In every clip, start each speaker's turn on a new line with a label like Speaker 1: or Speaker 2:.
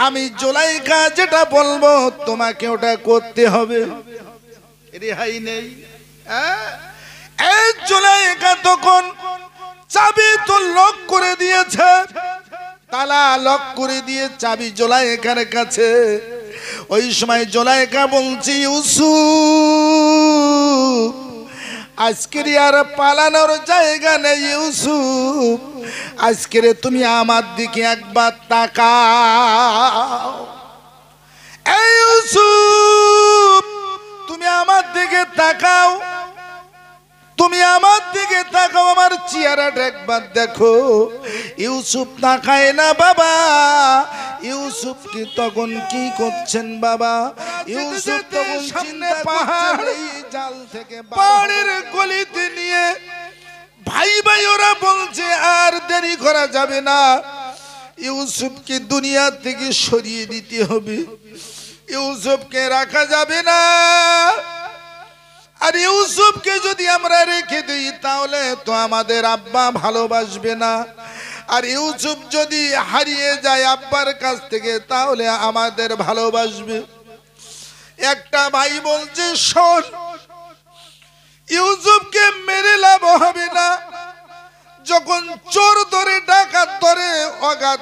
Speaker 1: আমি জুলাইখা যেটা বলবো তোমাকে ওটা করতে হবে, রেহাই নেই। এই জুলাইখা তখন চাবি তো লক করে দিয়েছে, তালা লক করে দিয়ে চাবি জুলাইখার কাছে। ওই সময় জুলাইখা বলছি, ইউসুফ আজকের আর পালানোর জায়গা নেই, ইউসুফ আজকের তুমি আমার দিকে একবার তাকাও। এই ইউসুফ তুমি আমার দিকে তাকাও, তুমি আমার দিকে তাকাও, আমার চেহারাটা একবার দেখো। ইউসুফ তাকায় না বাবা। ইউসুফ কি তখন কি করছেন বাবা? ইউসুফ তখন সামনে পাহাড়, জাল থেকে পাহাড়ের গলিতে নিয়ে ভাই ভাই ওরা বলছে আর দেরি করা যাবে না, ইউসুফকে দুনিয়া থেকে সরিয়ে দিতে হবে, ইউসুফকে রাখা যাবে না। আর ইউসুফকে যদি আমরা রেখে দিই তাহলে তো আমাদের আব্বা ভালোবাসবে না, আর ইউসুফ যদি হারিয়ে যায় আব্বার কাছ থেকে তাহলে আমাদের ভালোবাসবে। একটা ভাই বলছে, শোন ইউসুফকে মেরে লাভ হবে না, যখন চোর ধরে ডাকাত ধরে অগাধ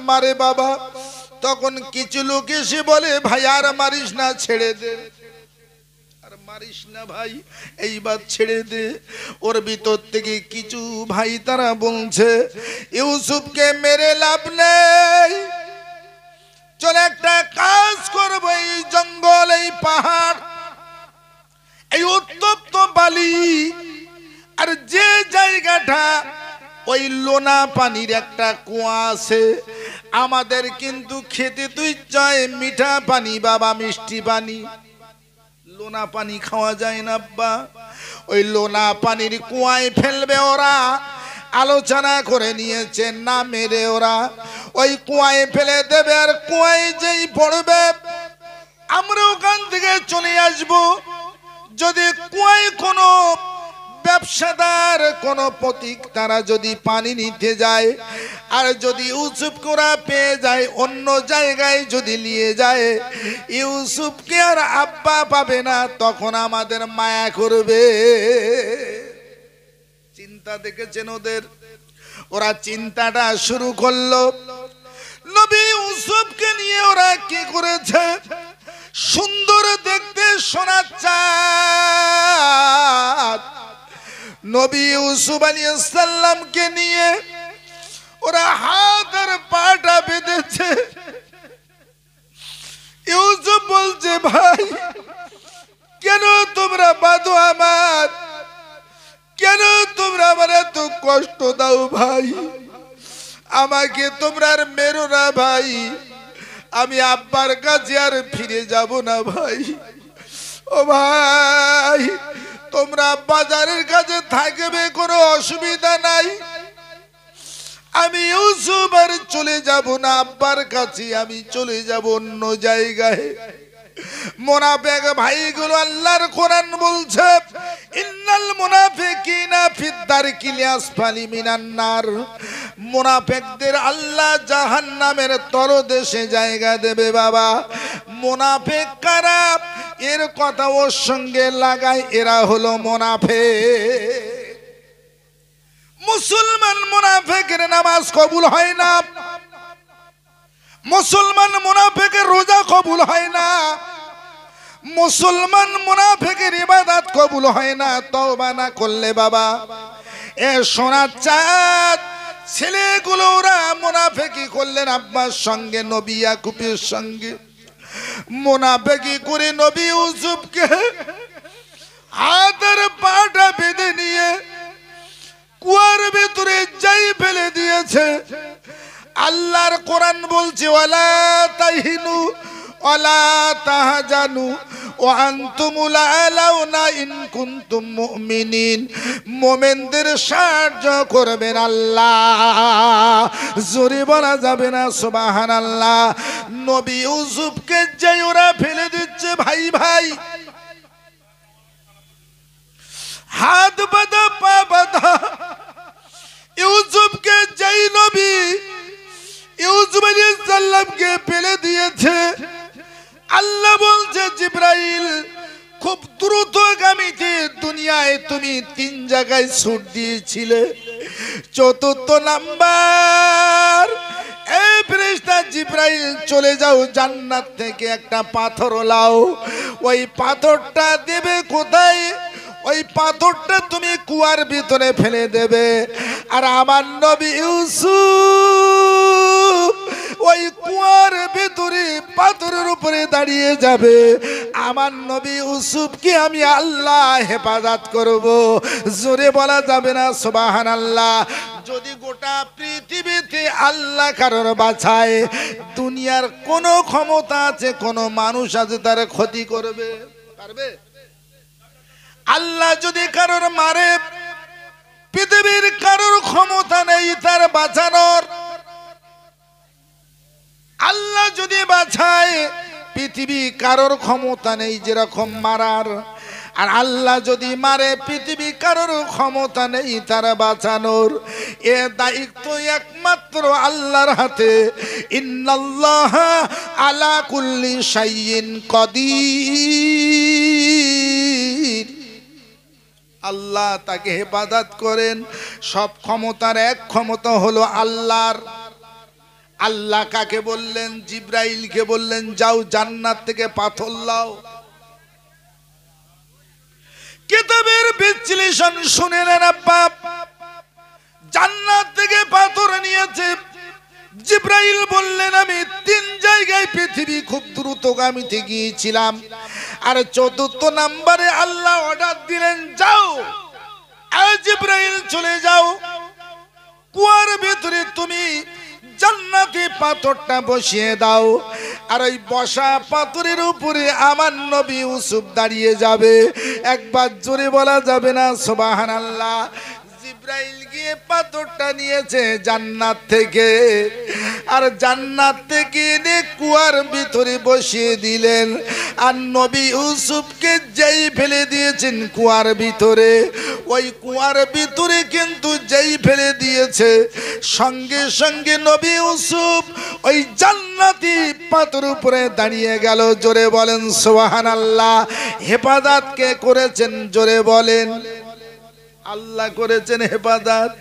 Speaker 1: মারে বাবা, তখন কিছু লোক এসে বলে ভাই আর মারিস না, ছেড়ে দে, আর মারিস না ভাই, এইবার ছেড়ে দে। ওর ভিতর থেকে কিছু ভাই তারা বলছে ইউসুফকে মেরে লাভ নেই, চলে একটা কাজ করবো, এই জঙ্গল, এই পাহাড়, এই উত্তপ্ত বালি, আর যে জায়গাটা ওই লোনা পানির একটা কুয়া আছে, আমাদের কিন্তু খেতে তুই চাই মিঠা পানি বাবা, মিষ্টি পানি, লোনা পানি খাওয়া যায় না আব্বা। ওই লোনা পানির কুয়ায় ফেলবে ওরা, আলোচনা করে নিয়েছে না মেরে ওরা ওই কুয়ায় ফেলে দেবে, আর কুয়ায় যেই পড়বে আমরা ওখান থেকে চলে আসবো। যদি কুয়ায় কোনো ব্যবসাদার কোনো প্রতীক তারা যদি পানি নিতে যায়, আর যদি ইউসুফকে ওরা পেয়ে যায় অন্য জায়গায় যদি নিয়ে যায়, ইউসুফকে আর আব্বা পাবে না, তখন আমাদের মায়া করবে। চিন্তা দেখেছেন ওদের, ওরা চিন্তাটা শুরু করলো। নবী ইউসুফকে নিয়ে ওরা কি করেছে, সুন্দর দেখতে সোনার চাঁদ নবী ইউসুফ আলাইহিস সালামকে নিয়ে ওরা হাত আর পাটা বেঁধেছে। ইউসুফ বলছে ভাই কেন তোমরা বাঁধো আমার, কেন তোমরা আমার এত কষ্ট দাও ভাই, আমাকে তোমরা আর মেরো না ভাই, আমি আব্বার কাছে আর ফিরে যাব না ভাই। ও ভাই তোমরা বাজারের কাছে থাকবে, কোনো অসুবিধা নাই, আমি ইউসুফ আর চলে যাব না আব্বার কাছে, আমি চলে যাব অন্য জায়গায়। মুনাফিক ভাইগুলো আল্লাহর কোরআন বলছে ইন্নাল মুনাফিকিনা ফিদ দারকিল আসফালি মিনান নার, মুনাফিকদের আল্লাহ জাহান্নামের তলদেশে জায়গা দেবে বাবা। মুনাফিক কারা, এর কথা ওর সঙ্গে লাগায়, এরা হলো মুনাফিক। মুসলমান মুনাফিকের নামাজ কবুল হয় না, মুসলমান মুনাফিকের রোজা কবুল হয় না, মুসলমান মুনাফিকের ইবাদত কবুল হয় না তওবা না করলে বাবা। এ সোনার চাঁদ ছেলেগুলো ওরা মুনাফিকি করলেন আব্বার সঙ্গে, নবী ইয়াকুবের সঙ্গে মুনাফিকি করে নবী ইউসুফকে হাতের পাটা বেঁধে নিয়ে কুয়ার ভিতরে যাই ফেলে দিয়েছে। আল্লাহর কোরআন বলছে ওয়ালা তাহিনু ওয়ালা তাহজানু ওয়া আনতুমুল আলাউনা ইন কুনতুম মুমিনিন, মুমিনদের সাহায্য করবেন আল্লাহ, জোরে বলা যাবে না সুবহানাল্লাহ। নবী ইউসুফকে যেই ওরা ফেলে দিচ্ছে ভাই ভাই, হাত বাঁধা পা বাঁধা, ইউসুফকে যেই নবী ইউসুফ আলাইহিস সালামকে ফেলে দিয়েছে। আল্লাহ বলছে জিবরাইল খুব দ্রুতগামীতে দুনিয়ায় তুমি 3 জায়গায় ছুট দিয়েছিলে, 4th নাম্বার এই ফেরেশতা জিবরাইল চলে যাও জান্নাত থেকে একটা পাথর লাও, ওই পাথরটা দেবে কোথায়? ওই পাথরটা তুমি কুয়ার ভিতরে ফেলে দেবে। আর আমার নবী ইউসুফ ওই কুয়ার ভিতরে পাথরের উপরে দাঁড়িয়ে যাবে। আমার নবী ইউসুফকে আমি আল্লাহ হেফাজত করব। জোরে বলা যাবে না সুবহানাল্লাহ। যদি গোটা পৃথিবীতে আল্লাহ কারোর বাঁচায়, দুনিয়ার কোনো ক্ষমতা আছে, কোনো মানুষ আছে তার ক্ষতি করবে পারবে? আল্লাহ যদি কারোর মারে, পৃথিবীর কারোর ক্ষমতা নেই তার বাঁচানোর। আল্লাহ যদি বাঁচায়, পৃথিবী কারোর ক্ষমতা নেই যেরকম মারার। আর আল্লাহ যদি মারে, পৃথিবী কারোর ক্ষমতা নেই তার বাঁচানোর। এ দায়িত্ব একমাত্র আল্লাহর হাতে। ইন্নাল্লাহ আলা কুল্লি শাইইন কাদির। আল্লাহ তাকে হেফাজত করেন। সব ক্ষমতার এক ক্ষমতা হলো আল্লাহর। আল্লাহ কাকে বললেন? জিবরাইলকে বললেন যাও জান্নাত থেকে পাথর লাও। কিতাবের বিশ্লেষণ শুনে নেন আব্বা। জান্নাত থেকে পাথর নিয়েছে। জিবরাইল বললেন আমি 3 জায়গায় পৃথিবী খুব দ্রুতগামীতে গিয়েছিলাম। আর 4th নাম্বারে আল্লাহ অর্ডার দিলেন যাও জিবরাইল চলে যাও কুয়ার ভিতরে তুমি জান্নাতি পাথরটা বসিয়ে দাও। আর ওই বসা পাথরের উপরে আমার নবী ইউসুফ দাঁড়িয়ে যাবে। একবার জোরে বলা যাবে না সুবহানাল্লাহ। জিবরাইল গিয়ে পাথরটা নিয়েছে জান্নাত থেকে। আর জান্নাত থেকে এনে কুয়ার ভিতরে বসিয়ে দিলেন। আর নবী ইউসুফকে যেই ফেলে দিয়েছেন কুয়ার ভিতরে, ওই কুয়ার ভিতরে কিন্তু যেই ফেলে দিয়েছে, সঙ্গে সঙ্গে নবী ইউসুফ ওই জান্নাতি পাথর উপরে দাঁড়িয়ে গেল। জোরে বলেন সুবহানাল্লাহ। হেফাজত কে করেছেন? জোরে বলেন। আল্লাহ করেছেন হেফাজত।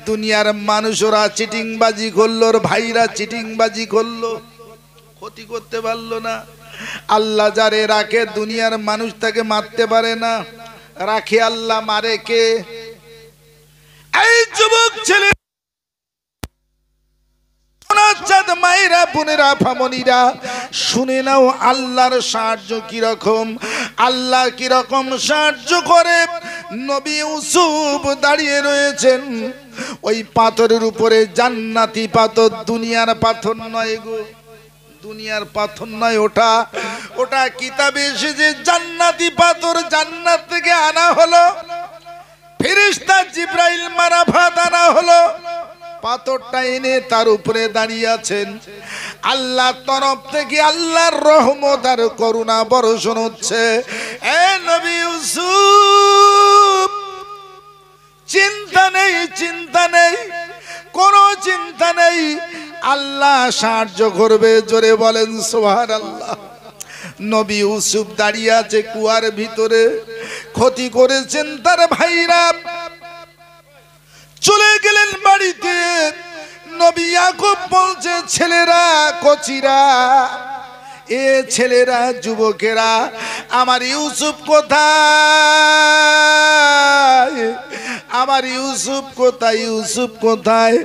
Speaker 1: দুনিয়ার মানুষরা চিটিংবাজি করলো, ভাইরা চিটিংবাজি করলো, ক্ষতি করতে পারলো না। আল্লাহ যারে রাখে দুনিয়ার মানুষ তাকে মারতে পারে না। রাখে আল্লাহ, মারে কে? এই যুবক ছেলে, মায়েরা, বোনেরা, ফামনিরা শুনে নাও আল্লাহর সাহায্য কিরকম। আল্লাহ কিরকম সাহায্য করে। নবী ইউসুফ দাঁড়িয়ে রয়েছেন ওই পাথরের উপরে, জান্নাতি পাথর, দুনিয়ার পাথর নয় গো, দুনিয়ার পাথর নয় ওটা। ওটা কিতাবে এসেছে জান্নাতি পাথর, জান্নাত থেকে আনা হলো। ফেরেশতা জিবরাইল মারফত আনা হলো। পাথরটা এনে তার উপরে দাঁড়িয়ে আছেন। আল্লাহর তরফ থেকে আল্লাহর রহমত আর করুণা বর্ষণ হচ্ছে। এ নবী ইউসুফ, চিন্তা নেই, চিন্তা নেই, কোনো চিন্তা নেই। আল্লাহ সাহায্য করবে। জোরে বলেন সুবহানাল্লাহ। নবী ইউসুফ দাঁড়িয়ে আছে কুয়ার ভিতরে। ক্ষতি করেছেন তার ভাইরা, চলে গেলেন বাড়িতে। নবী ইয়াকুব বলছে ছেলেরা, কচিরা, এ ছেলেরা, যুবকেরা, আমার ইউসুফ কোথায়? আমার ইউসুফ কোথায়? ইউসুফ কোথায়?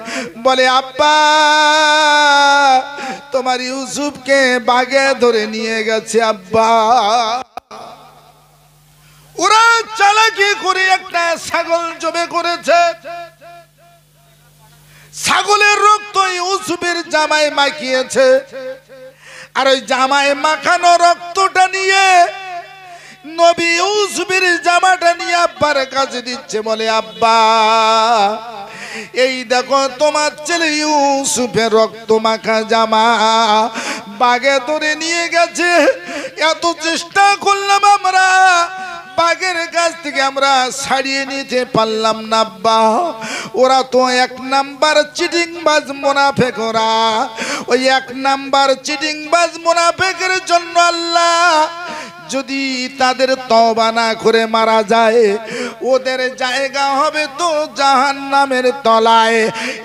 Speaker 1: বলে আব্বা তোমার ইউসুফকে বাগে ধরে নিয়ে গেছে আব্বা। ওরা চালাকি করে একটা ছাগল জবে করেছে। ছাগলের রক্ত ইউসুফের জামায় মাখিয়েছে। আর ওই জামায় মাখানো রক্তটা নিয়ে নবী ইউসুফের জামাটা নিয়ে আব্বার কাছে দিচ্ছে। বলে আব্বা এই দেখো তোমার ছেলে ইউসুফের রক্ত মাখা জামা বাগে ধরে নিয়ে গেছে। এত চেষ্টা করলাম আমরা, বাঘের কাছ থেকে আমরা ছাড়িয়ে নিতে পারলাম না আব্বা। ওরা তো 1 নাম্বার চিটিংবাজ মুনাফিক। ওরা ওই 1 নাম্বার চিটিংবাজ মুনাফিকের জন্য আল্লাহ যদি তাদের তওবা না করে মারা যায়, ওদের জায়গা হবে তো জাহান্নামের তলায়।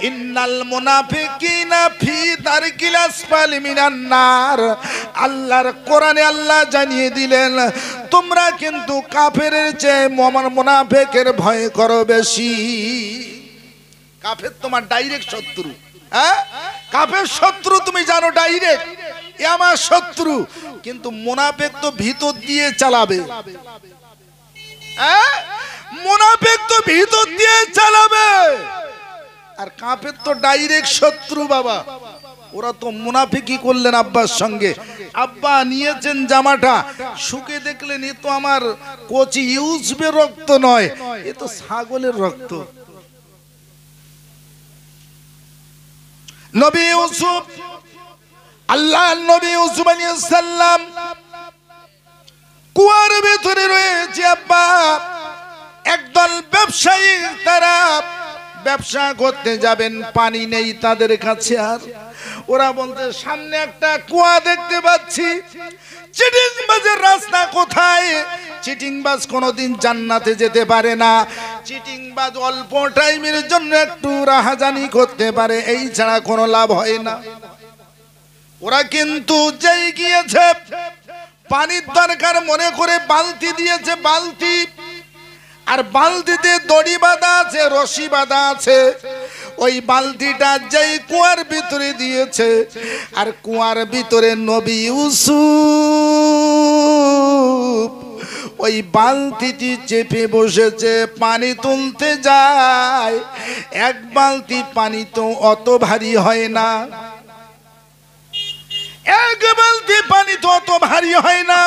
Speaker 1: ইন্নাল মুনাফিকিনা ফি দারকিল আসফালি মিনান নার। আল্লাহর কোরআনে আল্লাহ জানিয়ে দিলেন, তোমরা কিন্তু কাফেরের চেয়ে মুনাফিকের ভয় করো বেশি। কাফের তোমার ডাইরেক্ট শত্রু। হ্যাঁ, কাফের শত্রু তুমি জানো ডাইরেক্ট, এ আমার শত্রু। কিন্তু মুনাফিক তো ভিতর দিয়ে চালাবে। হ্যাঁ, মুনাফিক তো ভিতর দিয়ে চালাবে, আর কাফের তো ডাইরেক্ট শত্রু বাবা। ওরা তো মুনাফিকি করলেন আব্বার সঙ্গে। আব্বা নিয়েছেন জামাটা, শুকে দেখলেন এ তো আমার কচি ইউসবের রক্ত নয়, এ তো ছাগলের রক্ত। নবী ইউসুফ, আল্লাহ নবী ইউসুফ আলাইহিস সালাম কুয়ার ভিতরে রয়েছে আব্বা। একদল ব্যবসায়ী তারা ব্যবসা করতে যাবেন, পানি নেই তাদের কাছে। আর ওরা বলতে, সামনে একটা কুয়া দেখতে পাচ্ছি, চিটিংবাজের রাস্তা কোথায়? চিটিংবাজ কোনোদিন জান্নাতে যেতে পারে না। চিটিংবাজ অল্প টাইমের জন্য একটু রাহাজানি করতে পারে, এই ছাড়া কোনো লাভ হয় না। ওরা কিন্তু যেই গিয়েছে পানির দরকার মনে করে বালতি দিয়েছে, বালতি, আর বালতিতে দড়ি বাঁধা আছে, রশি বাঁধা আছে। ওই বালতিটা যেই কুয়ার ভিতরে দিয়েছে, আর কুয়ার ভিতরে নবী ইউসুফ ওই বালতিটি চেপে বসেছে, পানি তুলতে যায়। 1 বালতি পানি তো অত ভারী হয় না, 1 বালতি পানি তো অত ভারী হয় না।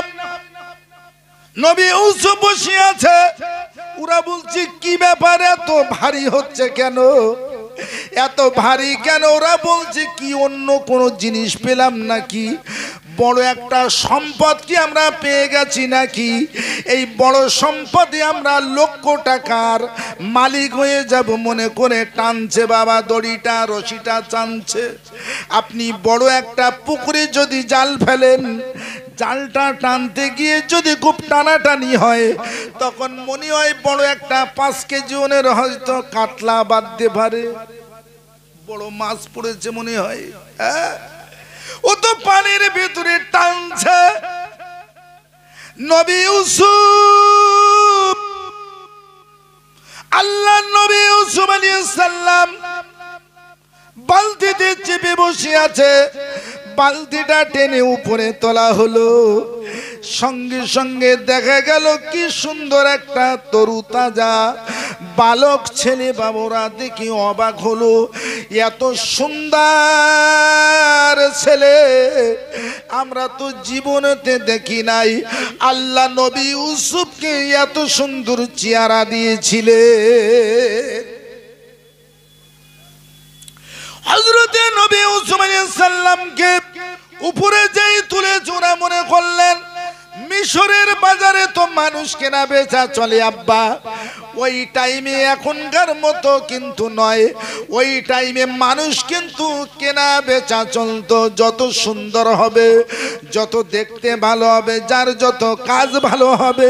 Speaker 1: নবী ইউসুফ বসে আছে, ওরা বলছে কি ব্যাপার, এত ভারী হচ্ছে কেন, এত ভারী কেন? ওরা বলছে কি অন্য কোনো জিনিস পেলাম নাকি, বড় একটা সম্পদ কি আমরা পেয়ে গেছি নাকি? এই বড় সম্পদে আমরা লক্ষ টাকার মালিক হয়ে যাব মনে করে টানছে বাবা, দড়িটা রশিটা টানছে। আপনি বড় একটা পুকুরে যদি জাল ফেলেন, জালটা টানতে গিয়ে যদি খুব টানাটানি হয়, তখন মনে হয় বড় একটা 5 কেজি ওনের হয়তো কাতলা বাঁধতে পারে, বড় মাছ পড়েছে মনে হয়। হ্যাঁ, ও তো পানির ভিতরে টানছে। নবী ইউসুফ, আল্লাহ নবী ইউসুফ আলাইহিস সালাম বালতিতে চেপে বসে আছে। বালতিটা টেনে উপরে তোলা হলো, সঙ্গে সঙ্গে দেখা গেল কি সুন্দর একটা তরু তাজা বালক ছেলে। বাবুরা দেখি অবাক হলো, এত সুন্দর ছেলে আমরা তো জীবনেতে দেখি নাই। আল্লাহ নবী ইউসুফকে এত সুন্দর চেহারা দিয়েছিলে। হযরতে নবী ইউসুফ আলাইহিস সালামকে উপরে যেই তুলে চোরা মনে করলেন মিশরের বাজারে তো মানুষ কেনা বেচা চলে আব্বা। ওই টাইমে এখনকার মতো কিন্তু নয়, ওই টাইমে মানুষ কিন্তু কেনা বেচা চলতো। যত সুন্দর হবে, যত দেখতে ভালো হবে, যার যত কাজ ভালো হবে,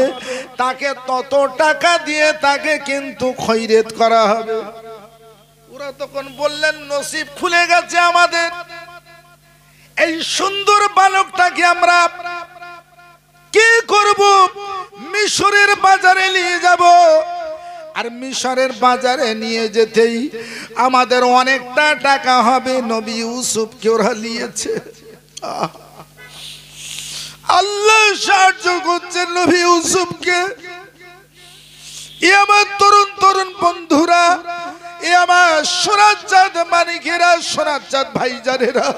Speaker 1: তাকে তত টাকা দিয়ে তাকে কিন্তু খয়রাত করা হবে। ওরা তখন বললেন নসিব খুলে গেছে আমাদের, এই সুন্দর বালকটাকে আমরা কি করব? মিশরের বাজারে নিয়ে যাব। আর মিশরের বাজারে নিয়ে যেতেই আমাদের অনেকটা টাকা হবে। নবী ইউসুফকে ওরা নিয়েছে। আল্লাহ সাহায্য করছেন নবী ইউসুফকে। এ আমার তরুণ তরুণ বন্ধুরা, এ আমার সোনারচাঁদ মানিকেরা, সোনারচাঁদ ভাইজানেরা,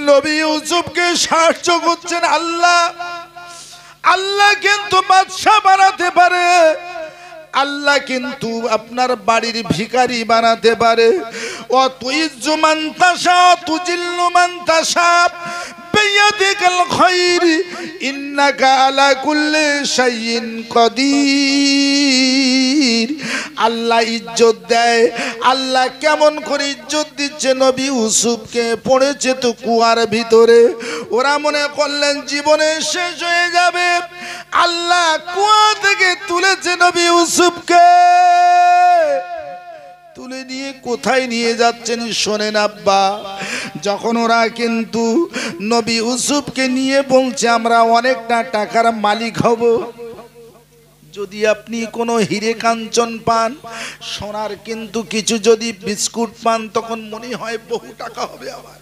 Speaker 1: নবী ইউসুফকে সাহায্য করছেন আল্লাহ। আল্লাহ কিন্তু বাদশা বানাতে পারে, আল্লাহ কিন্তু আপনার বাড়ির ভিখারি বানাতে পারে। ও তুইজ্জু মান তাশা তুজিল্লু মান তাশা বিয়াদিকাল খায়র ইন্নাকা আলা কুল্লি শাইইন কাদির। আল্লাহ ইজ্জত দেয়। আল্লাহ কেমন করে ইজ্জত দিচ্ছে নবী ইউসুফকে? পড়েছে তো কুয়ার ভিতরে। ওরা মনে করলেন জীবনে শেষ হয়ে যাবে। আল্লাহ কুয়া থেকে তুলেছে নবী ইউসুফকে। তুলে নিয়ে কোথায় নিয়ে যাচ্ছেন শোনেন আব্বা। যখন ওরা কিন্তু নবী ইউসুফকে নিয়ে বলছে আমরা অনেকটা টাকার মালিক হব, যদি আপনি কোনো হিরে কাঞ্চন পান, সোনার কিন্তু কিছু যদি বিস্কুট পান, তখন মনে হয় বহু টাকা হবে আমার।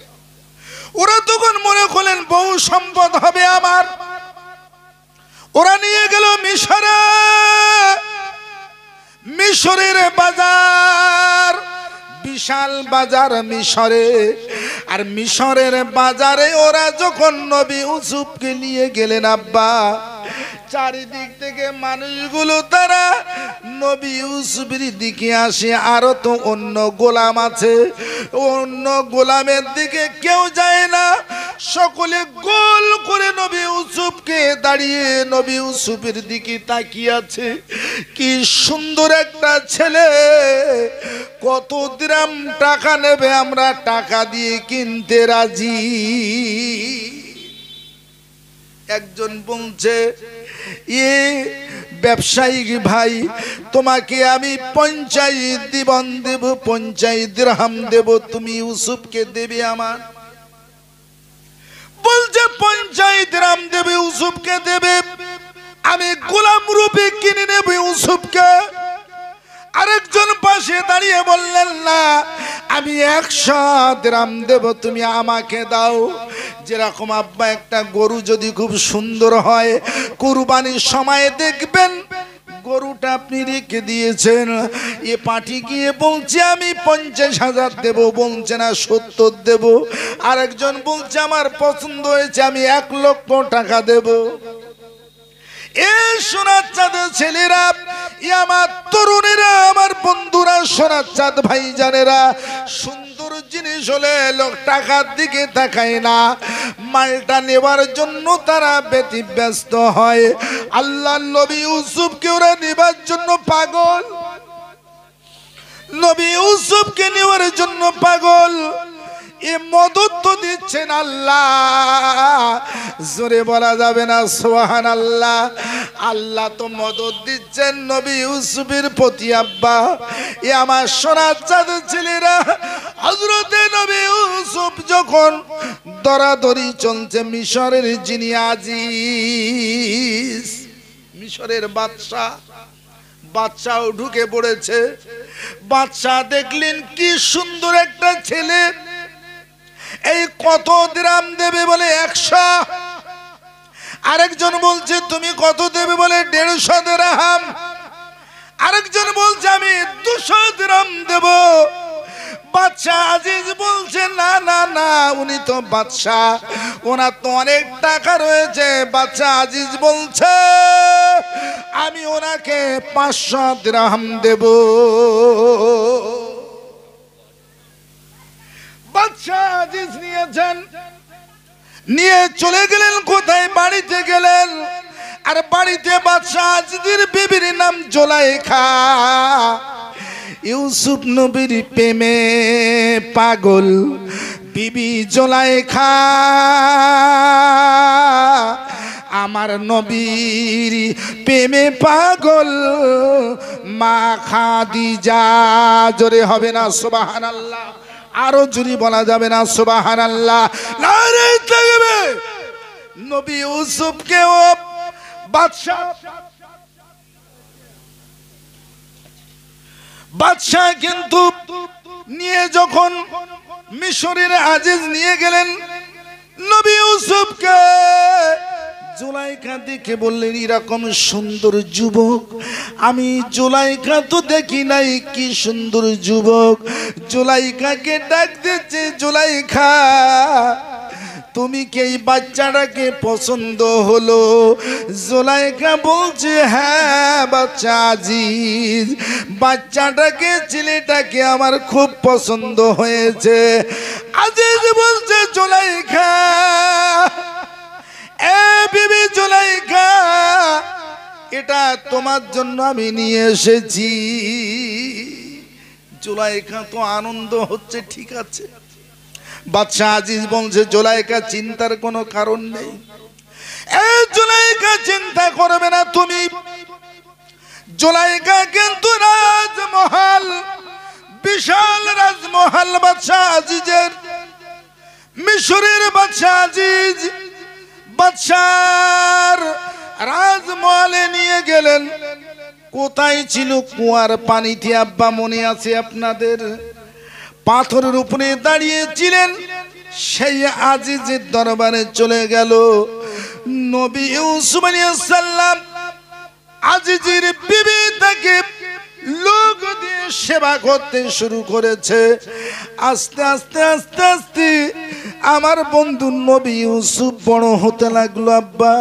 Speaker 1: ওরা তখন মনে করলেন বহু সম্পদ হবে আমার। ওরা নিয়ে গেল মিশরে। মিশরের বাজার, বিশাল বাজার মিশরে। আর মিশরের বাজারে ওরা যখন নবী ইউসুফকে নিয়ে গেলেন আব্বা, চারিদিক থেকে মানুষগুলো তারা নবী ইউসুফের দিকে আসে। আরো তো অন্য গোলাম আছে, অন্য গোলামের দিকে কেউ যায় না। সকলে গোল করে নবী ইউসুফকে দাঁড়িয়ে নবী ইউসুফের দিকে তাকিয়ে আছে। কি সুন্দর একটা ছেলে, কত দিরহাম টাকা নেবে, আমরা টাকা দিয়ে কিনতে রাজি। একজন বলছে, এ ব্যবসায়িক ভাই, তোমাকে আমি 50 দিবন দেব, 50 দিরহাম দেব, তুমি ইউসুফকে দেবে আমার। বলছে 50 দিরহাম দেবে, ইউসুফকে দেবে, আমি গোলাম রূপে কিনে নেব ইউসুফকে। আরেকজন পাশে দাঁড়িয়ে বললেন, না, আমি 100 দিরহাম দেব, তুমি আমাকে দাও। যেরকম আব্বা একটা গরু যদি খুব সুন্দর হয়, কুরবানির সময় দেখবেন গরুটা আপনি রেখে দিয়েছেন, এ পাটি গিয়ে বলছে আমি 50,000 দেব, বলছে না 70 দেব। আরেকজন বলছে আমার পছন্দ হয়েছে, আমি 1 লক্ষ টাকা দেব। এই সোনার চাঁদের ছেলেরা, আমার তরুণেরা, আমার বন্ধুরা, সোনার চাঁদ ভাই জানেরা, সুন্দর জিনিস হলে লোক টাকার দিকে তাকায় না, মালটা নেবার জন্য তারা ব্যতিব্যস্ত হয়। আল্লাহ নবী ইউসুফকে ওরা নেবার জন্য পাগল, নবী ইউসুফকে নেওয়ার জন্য পাগল। এ মদত তো দিচ্ছেন আল্লাহ, জোরে বলা যাবে না সুবহানাল্লাহ। আল্লাহ তো মদত দিচ্ছেন নবী ইউসুফের প্রতি আব্বা। এ আমার সোনার চাঁদের ছেলেরা, হযরতে নবী ইউসুফ যখন দরাদরি চলছে, মিশরের যিনি আজিজ, মিশরের বাদশাও ঢুকে পড়েছে। বাদশা দেখলেন কি সুন্দর একটা ছেলে, এই কত দিরহাম দেবে? বলে 100। আরেকজন বলছে তুমি কত দেবে? বলে 150 দিরহাম। আরেকজন বলছে আমি 200 দিরহাম দেব। বাদশা আজিজ বলছে না না না, উনি তো বাদশা, ওনার তো অনেক টাকা রয়েছে। বাদশা আজিজ বলছে আমি ওনাকে 500 দিরহাম দেব। বাদশা আজিজ নিয়েছেন, নিয়ে চলে গেলেন কোথায়? বাড়িতে গেলেন। আর বাড়িতে বাদশা আজিজের বিবির নাম জুলাইখা। ইউসুফ নবীর প্রেমে পাগল বিবি জুলাইখা, আমার নবীর প্রেমে পাগল মা খাদিজা। জোরে হবে না সুবহানাল্লাহ? আরো জোরে বলা যাবে না সুবহানাল্লাহ? নারে তাকবীর। নবী ইউসুফকে ও বাদশা কিন্তু নিয়ে যখন মিশরের আজিজ নিয়ে গেলেন নবী ইউসুফকে, জুলাইখা দেখে বললেন এরকম সুন্দর যুবক আমি জুলাইখা তো দেখি নাই, কি সুন্দর যুবক। জুলাইখাকে ডাক দিচ্ছে, জুলাইখা তুমি কি এই বাচ্চাটাকে পছন্দ হলো? জুলাইখা বলছে হ্যাঁ বাচ্চা আজিজ, বাচ্চাটাকে ছেলেটাকে আমার খুব পছন্দ হয়েছে। আজিজ বলছে জুলাইখা এটা তোমার জন্য আমি নিয়ে এসেছি। জুলাইখা তো আনন্দ হচ্ছে, ঠিক আছে। বাদশা আজিজ বলছে জুলাইখা চিন্তার কোনো কারণ নেই, এই জুলাইখা চিন্তা করবে না তুমি। জুলাইখা কিন্তু রাজমহল, বিশাল রাজমহল বাদশা আজিজের, মিশরের বাদশা আজিজ বাদশার রাজমহলে নিয়ে গেলেন। কোথায় ছিল? কুয়ার পানিতে, আব্বা মনে আছে আপনাদের? পাথরের উপরে দাঁড়িয়েছিলেন। সেই আজিজের দরবারে চলে গেল। নবী ইউসুফ আলাইহিস সালাম আজিজের বিবি তাকে লোক দিয়ে সেবা করতে শুরু করেছে। আস্তে আস্তে আস্তে আস্তে আমার বন্ধু নবী ইউসুফ বড় হতে লাগলো আব্বা।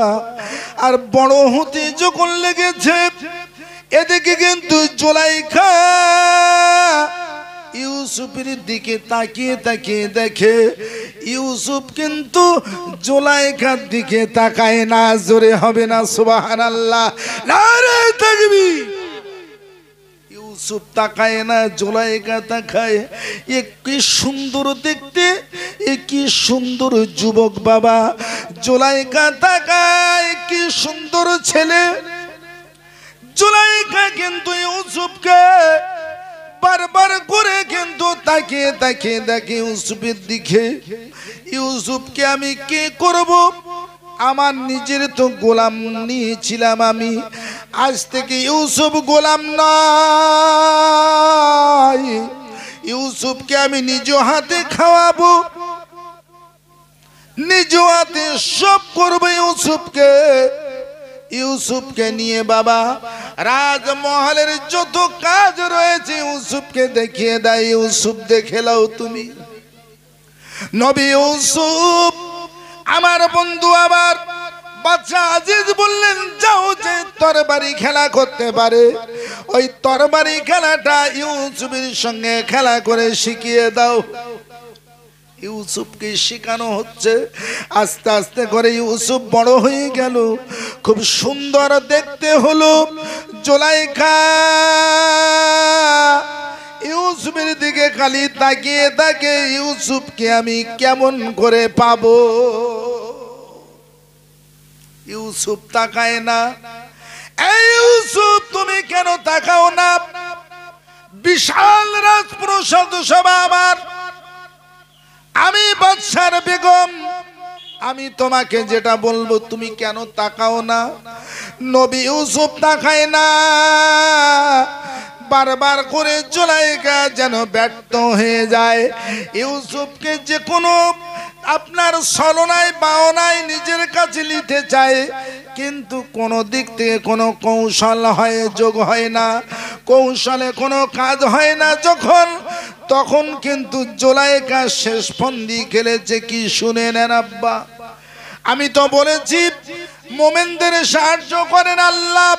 Speaker 1: আর বড় হতে যখন লেগেছে, এদিকে কিন্তু জুলাইখা ইউসুফের দিকে তাকিয়ে তাকিয়ে দেখে ইউসুফ কিন্তু জুলাইখার দিকে তাকায় না। জোরে হবে না সুবহানাল্লাহ, নারে তাকবীর। ইউসুফ তাকায় না, জুলাইখা তাকায়। এ কি সুন্দর দেখতে, এ কি সুন্দর যুবক বাবা। জুলাইখা তাকায়, কি সুন্দর ছেলে। জুলাইখা কিন্তু ইউসুফকে বারবার করে কিন্তু তাকিয়ে তাকিয়ে দেখে ইউসুফের দিকে। ইউসুফকে আমি কি করব? আমার নিজের তো গোলাম নিয়েছিলাম আমি, আজ থেকে ইউসুফ গোলাম নয়। ইউসুফকে আমি নিজ হাতে খাওয়াবো, নিজ হাতে সব করবো ইউসুফকে। ইউসুফকে নিয়ে বাবা রাজমহলের যত কাজ রয়েছে ইউসুফকে দেখিয়ে দেয়। ইউসুফ দেখে লাও তুমি। নবী ইউসুফ আমার বন্ধু আবার বাদশা আজিজ বললেন যাও, যে তরবারি খেলা করতে পারে ওই তরবারি খেলাটা ইউসুফের সঙ্গে খেলা করে শিখিয়ে দাও। ইউসুফকে শেখানো হচ্ছে। আস্তে আস্তে করে ইউসুফ বড় হয়ে গেল, খুব সুন্দর দেখতে হলো। জুলাইখা ইউসুফের দিকে খালি তাকিয়ে থাকে, ইউসুফকে আমি কেমন করে পাবো। ইউসুফ তাকায় না। এই ইউসুফ তুমি কেন তাকাও না? বিশাল রাজপ্রাসাদ সভা আমার, আমি বাদশার বেগম, আমি তোমাকে যেটা বলবো তুমি কেন তাকাও না? নবী ইউসুফ তাকায় না। বারবার করে জুলাইখা যেন ব্যর্থ হয়ে যায়। ইউসুফকে যে কোনো আপনার ছলনায় বাওনায় নিজের কাছে নিতে চায়, কিন্তু কোনো দিক থেকে কোনো কৌশল হয় যোগ হয় না, কৌশলে কোনো কাজ হয় না যখন, তখন কিন্তু জুলাইখা শেষ ফন্দি খেলেছে। কি শুনে নেন আব্বা, আমি তো বলেছি মোমেনদের সাহায্য করেন আল্লাহ,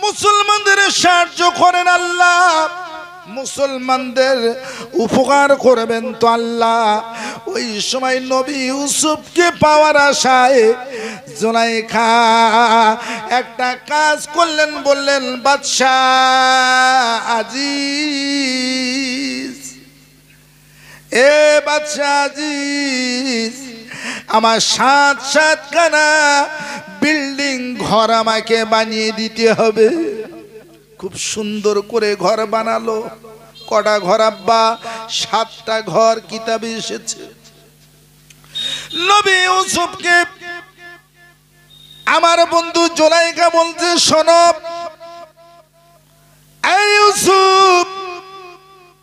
Speaker 1: মুসলমানদের সাহায্য করেন আল্লাহ, মুসলমানদের উপকার করবেন তো আল্লাহ। ওই সময় নবী ইউসুফকে পাওয়ার আশায় জুলাইখা একটা কাজ করলেন, বললেন বাদশা আজিজ, এ বাদশা আজিজ, আমার 7-7খানা বিল্ডিং ঘর আমাকে বানিয়ে দিতে হবে। খুব সুন্দর করে ঘর বানালো। কটা ঘর আব্বা? 7টা ঘর কিতাবে এসেছে। নবী ইউসুফকে আমার বন্ধু জুলাইখা বলছে শোনো, এই ইউসুফ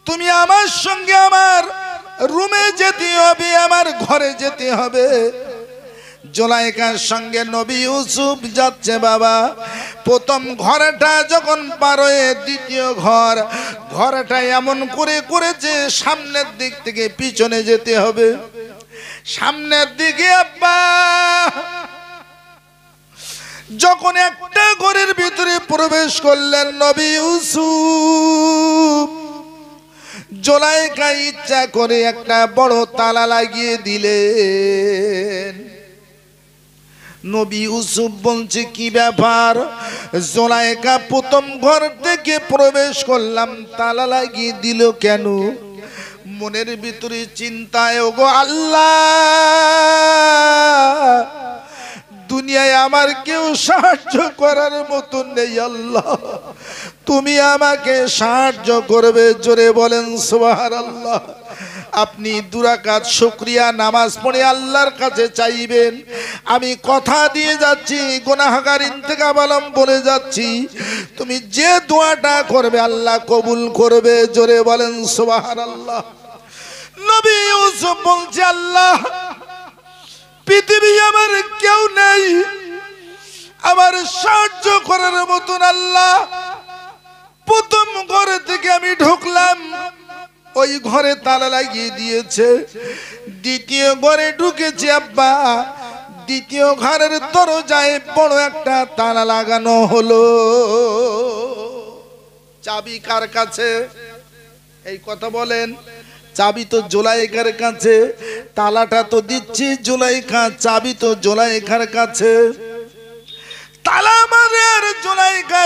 Speaker 1: তুমি আমার সঙ্গে আমার রুমে যেতে হবে, আমার ঘরে যেতে হবে। জুলাইখার সঙ্গে নবী ইউসুফ যাচ্ছে বাবা। প্রথম ঘরটা যখন পার হয়ে দ্বিতীয় ঘরটা এমন করে করেছে সামনের দিক থেকে পিছনে যেতে হবে। সামনের দিকে আব্বা যখন একটা ঘরের ভিতরে প্রবেশ করলেন নবী ইউসুফ, জুলাইখা ইচ্ছা করে একটা বড় তালা লাগিয়ে দিলেন। নবী ইউসুফ বলছে কি ব্যাপার? জুলাইখা প্রথম ঘর থেকে প্রবেশ করলাম, তালা লাগিয়ে দিল কেন? মনের ভিতরে চিন্তায়, ওগো আল্লাহ, দুনিয়ায় আমার কেউ সাহায্য করার মতো নেই, আল্লাহ তুমি আমাকে সাহায্য করবে। জোরে বলেন সুবহানাল্লাহ। আপনি দুরাকাত শুকরিয়া নামাজ পড়ে আল্লাহর কাছে চাইবেন। আমি কথা দিয়ে যাচ্ছি, গুনাহগার ইন্তেকাবালম বলে যাচ্ছি, তুমি যে দোয়াটা করবে আল্লাহ কবুল করবে। জোরে বলেন সুবহানাল্লাহ। নবী ইউসুফ বলছে, আল্লাহ পৃথিবী আমার কেউ নেই আমার সাহায্য করার মতন, আল্লাহ প্রথম ঘরে থেকে আমি ঢুকলাম, ওই ঘরে তালা লাগিয়ে দিয়েছে। দ্বিতীয় ঘরে ঢুকেছি আব্বা, দ্বিতীয় ঘরের দরজায় বড় একটা তালা লাগানো হলো। চাবি কার কাছে? এই কথা বলেন। চাবি তো জুলাইখার কাছে, তালাটা তো দিচ্ছি জুলাইখা, চাবি তো জুলাইখার কাছে। তালা মারে আর জুলাইখা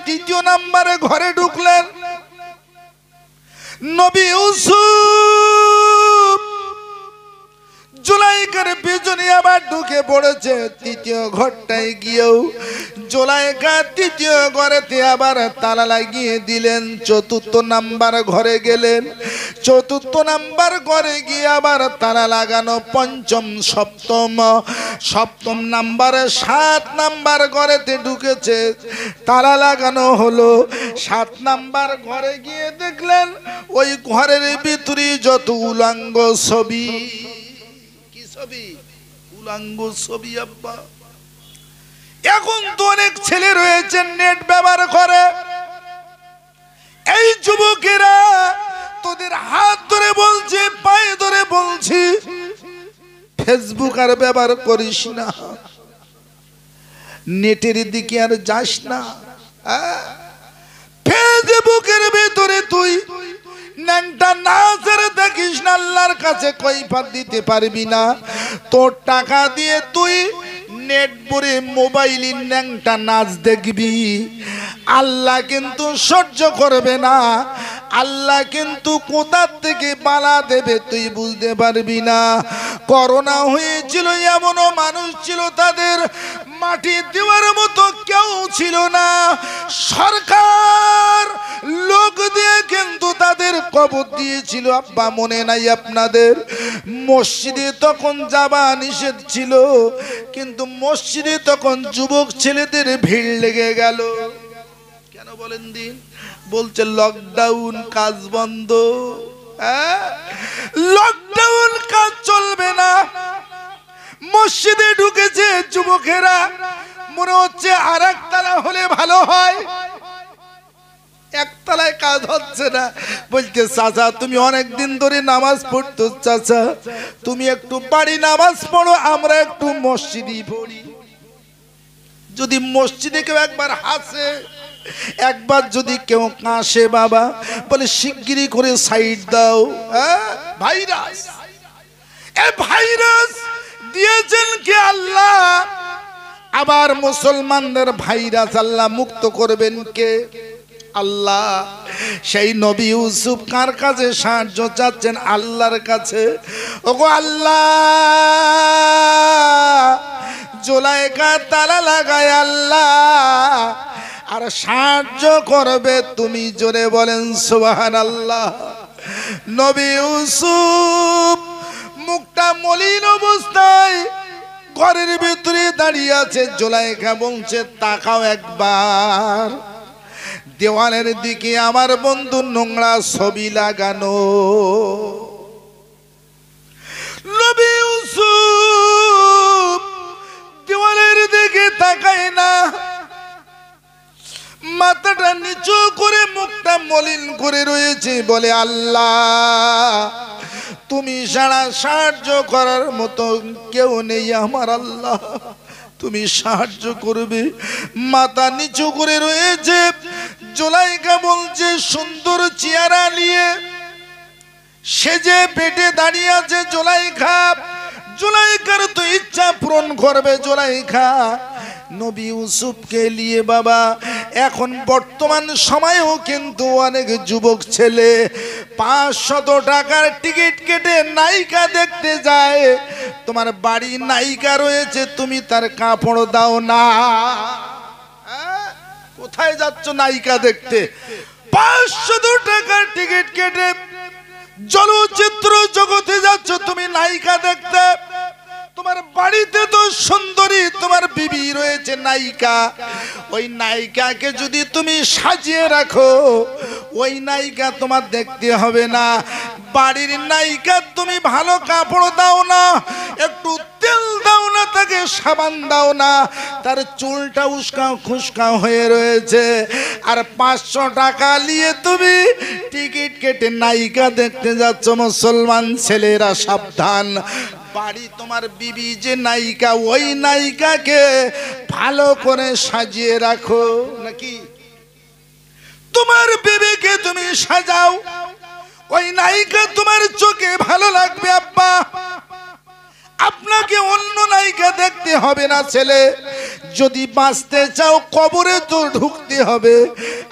Speaker 1: দ্বিতীয় নাম্বারে ঘরে ঢুকলেন। নবী ইউসুফ জুলাইখার পিছনে আবার ঢুকে পড়েছে। তৃতীয় ঘরটায় গিয়েও জুলাইখা তৃতীয় ঘরেতে আবার তালা লাগিয়ে দিলেন। চতুর্থ নাম্বার ঘরে গেলেন, চতুর্থ নাম্বার ঘরে গিয়ে আবার তালা লাগানো। পঞ্চম সপ্তম নাম্বারে 7 নাম্বার ঘরেতে ঢুকেছে, তালা লাগানো হলো। 7 নাম্বার ঘরে গিয়ে দেখলেন ওই ঘরের ভিতরে যত উলাঙ্গ ছবি। উলাঙ্গ ছবি আব্বা। এখন তো অনেক ছেলে রয়েছে নেট ব্যবহার করে। এই যুবকেরা তোদের হাত ধরে বলছে, পায়ে ধরে বলছি, ফেসবুক আর ব্যবহার করিস না, নেটের দিকে আর যাস না। ফেসবুকের ভেতরে তুই ন্যাংটা নাচের দেখিস না, আল্লাহর কাছে কৈফিয়ত দিতে পারবি না। তোর টাকা দিয়ে তুই নেট ভরে মোবাইলে ন্যাংটা নাচ দেখবি, আল্লাহ কিন্তু সহ্য করবে না। আল্লাহ কিন্তু কোথা থেকে বালা দেবে তুই বুঝতে পারবি না। করোনা হয়েছিল, এমনও মানুষ ছিল তাদের মাটি দেওয়ার মতো কেউ ছিল না। সরকার লোক দিয়ে কিন্তু তাদের কবর দিয়েছিল আব্বা, মনে নাই আপনাদের? মসজিদে তখন যাওয়া নিষেধ ছিল, কিন্তু মসজিদে তখন যুবক ছেলেদের ভিড় লেগে গেল। কেন বলেন দিন? বলছে লকডাউন, কাজ বন্ধ। লকডাউন, কাজ চলবে না। মসজিদে ঢুকেছে যুবকেরা, মনে হচ্ছে আর একতলা হলে ভালো হয়, একতলায় কাজ হচ্ছে না। বলতে চাচা তুমি অনেকদিন ধরে নামাজ পড়তো, চাচা তুমি একটু বাড়ি নামাজ পড়ো, আমরা একটু মসজিদে পড়ি। যদি মসজিদে কেউ একবার হাসে, একবার যদি কেউ কাশে, বাবা বলে শিগগিরই করে সাইড দাও। ভাইরাস, এই ভাইরাস দিয়েছেন কে? আল্লাহ। আবার মুসলমানদের ভাইরাস আল্লাহ মুক্ত করবেন কে? আল্লাহ। সেই নবী ইউসুফ কার কাছে সাহায্য চাচ্ছেন? আল্লাহর কাছে। ওগো আল্লাহ, জুলাইখা তালা লাগায় আল্লাহ আর সাহায্য করবে তুমি। জোরে বলেন সুবহানাল্লাহ। নবী ইউসুফ মুখটা মলিন অবস্থায় ঘরের ভিতরে দাঁড়িয়ে আছে। জুলাইখা বলছে তাকাও একবার, দেওয়ালের দিকে আমার বন্ধু নোংরা ছবি লাগানো। নবী ইউসুফ দেওয়ালের দিকে তাকায় না, মাথাটা নিচু করে মুখটা মলিন করে রয়েছে। বলে আল্লাহ, তুমি ছাড়া সাহায্য করার মতো কেউ নেই আমার আল্লাহ, তুমি সাহায্য করবে। মাথা নিচু করে রয়েছে। জুলাইখা বলছে সুন্দর চেহারা নিয়ে সেজে পেটে দাঁড়িয়ে আছে জুলাইখা। জুলাইখার তো ইচ্ছা পূরণ করবে জুলাইখা নবী ইউসুফকে নিয়ে বাবা। এখন বর্তমান সময়েও কিন্তু অনেক যুবক ছেলে 500 টাকার টিকিট কেটে নায়িকা দেখতে যায়। তোমার বাড়ি নায়িকা রয়েছে, তুমি তার কাপড় দাও না। কোথায় যাচ্ছ নায়িকা দেখতে? 500 টাকার টিকিট কেটে চলচ্চিত্র জগতে যাচ্ছ তুমি নায়িকা দেখতে। তোমার বাড়িতে তো সুন্দরী তোমার বিবি রয়েছে নায়িকা, ওই নায়িকাকে যদি তুমি সাজিয়ে রাখো ওই নায়িকা তোমার দেখতে হবে না। বাড়ির নায়িকা তুমি ভালো কাপড় দাও না, একটু তেল দাও না, তাকে সাবান দাও না, তার চুলটা উস্কাও খুস্কাও হয়ে রয়েছে, আর 500 টাকা নিয়ে তুমি টিকিট কেটে নায়িকা দেখতে যাচ্ছ। মুসলমান ছেলেরা সাবধান, বাড়ি তোমার বিবি যে নায়িকা ওই নায়িকাকে ভালো করে সাজিয়ে রাখো। নাকি তোমার বিবিকে তুমি সাজাও, ওই নায়িকা তোমার চোখে ভালো লাগবে। আব্বা আপনাকে অন্য নায়িকা দেখতে হবে না ছেলে। যদি বাঁচতে চাও কবরে তো ঢুকতে হবে,